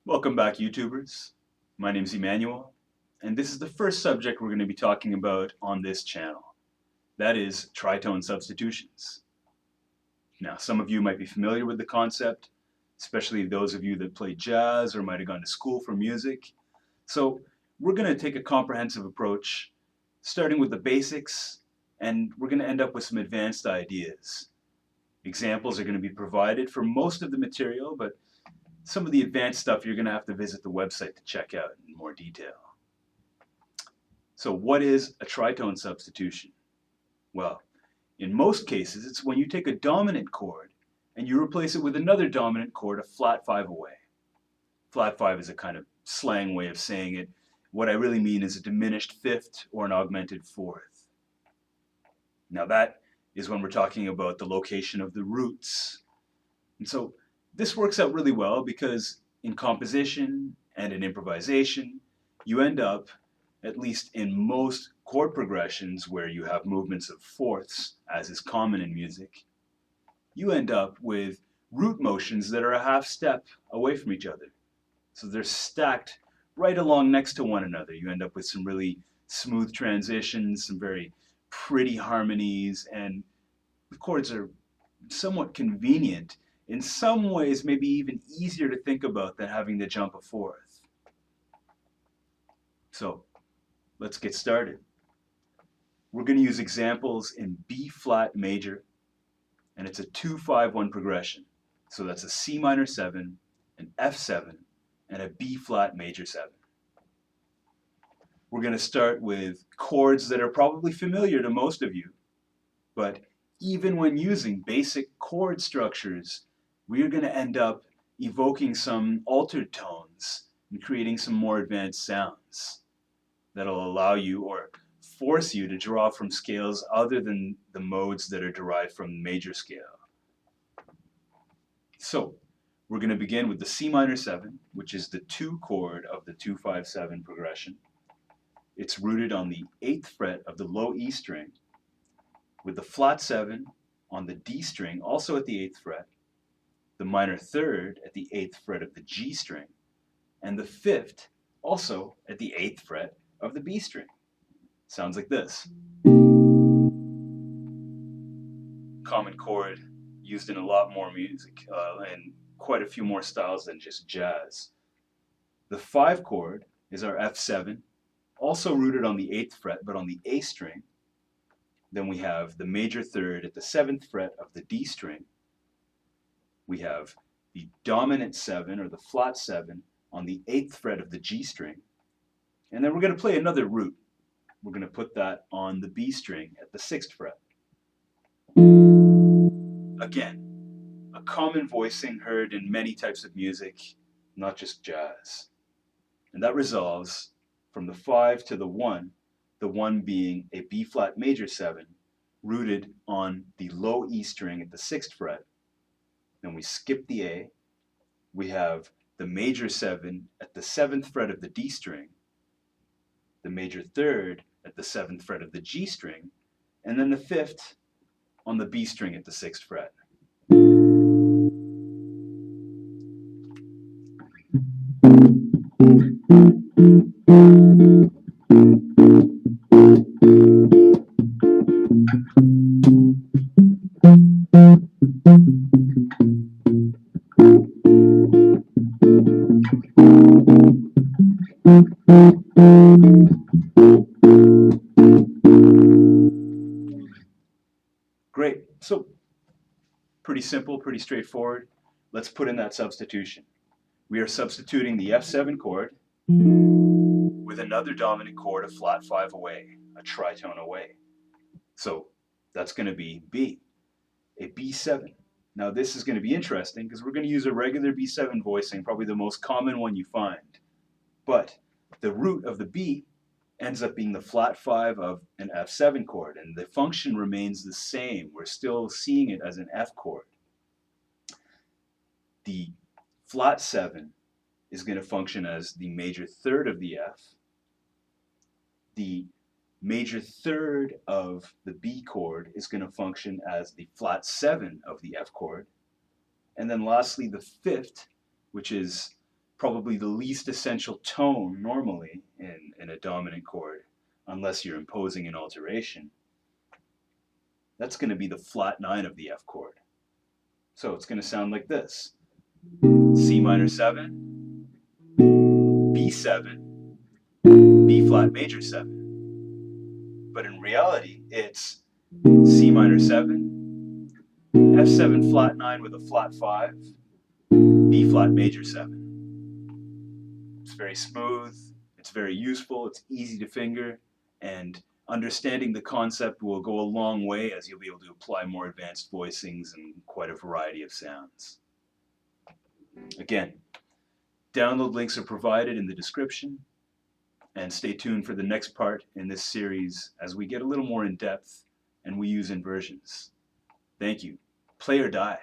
Welcome back, YouTubers. My name's Emmanuel, and this is the first subject we're going to be talking about on this channel. That is tritone substitutions. Now, some of you might be familiar with the concept, especially those of you that play jazz or might have gone to school for music. So we're going to take a comprehensive approach, starting with the basics, and we're going to end up with some advanced ideas. Examples are going to be provided for most of the material, but some of the advanced stuff you're going to have to visit the website to check out in more detail. So what is a tritone substitution? Well, in most cases, it's when you take a dominant chord and you replace it with another dominant chord a flat 5 away. Flat 5 is a kind of slang way of saying it. What I really mean is a diminished fifth or an augmented fourth. Now that is when we're talking about the location of the roots. And so this works out really well because in composition and in improvisation, you end up, at least in most chord progressions where you have movements of fourths, as is common in music, you end up with root motions that are a half step away from each other. So they're stacked right along next to one another. You end up with some really smooth transitions, some very pretty harmonies, and the chords are somewhat convenient. In some ways, maybe even easier to think about than having to jump a fourth. So let's get started. We're going to use examples in B flat major, and it's a 2-5-1 progression. So that's a C minor 7, an F7, and a B flat major 7. We're going to start with chords that are probably familiar to most of you, but even when using basic chord structures, we are going to end up evoking some altered tones and creating some more advanced sounds that'll allow you or force you to draw from scales other than the modes that are derived from major scale. So we're going to begin with the C minor 7, which is the 2 chord of the 2-5-7 progression. It's rooted on the 8th fret of the low E string, with the flat 7 on the D string, also at the 8th fret, the minor 3rd at the 8th fret of the G string, and the 5th also at the 8th fret of the B string. Sounds like this. Common chord used in a lot more music and quite a few more styles than just jazz. The 5 chord is our F7, also rooted on the 8th fret but on the A string. Then we have the major 3rd at the 7th fret of the D string. We have the dominant 7 or the flat 7 on the 8th fret of the G string. And then we're going to play another root. We're going to put that on the B string at the 6th fret. Again, a common voicing heard in many types of music, not just jazz. And that resolves from the 5 to the 1 being a B flat major 7 rooted on the low E string at the 6th fret. Then we skip the A. We have the major 7 at the 7th fret of the D string, the major 3rd at the 7th fret of the G string, and then the 5th on the B string at the 6th fret. Great. So pretty simple, pretty straightforward. Let's put in that substitution. We are substituting the F7 chord with another dominant chord a flat 5 away, a tritone away. So that's going to be B, a B7. Now this is going to be interesting because we're going to use a regular B7 voicing, probably the most common one you find. But the root of the B ends up being the flat 5 of an F7 chord, and the function remains the same. We're still seeing it as an F chord. The flat 7 is going to function as the major 3rd of the F. The major 3rd of the B chord is going to function as the flat 7 of the F chord. And then lastly, the 5th, which is probably the least essential tone normally in a dominant chord, unless you're imposing an alteration. That's going to be the flat 9 of the F chord. So it's going to sound like this. C minor 7, B7, B flat major 7. But in reality, it's C minor 7, F7 flat 9 with a flat 5, B flat major 7. It's very smooth, it's very useful, it's easy to finger, and understanding the concept will go a long way as you'll be able to apply more advanced voicings and quite a variety of sounds. Again, download links are provided in the description, and stay tuned for the next part in this series as we get a little more in depth and we use inversions. Thank you. Play or die.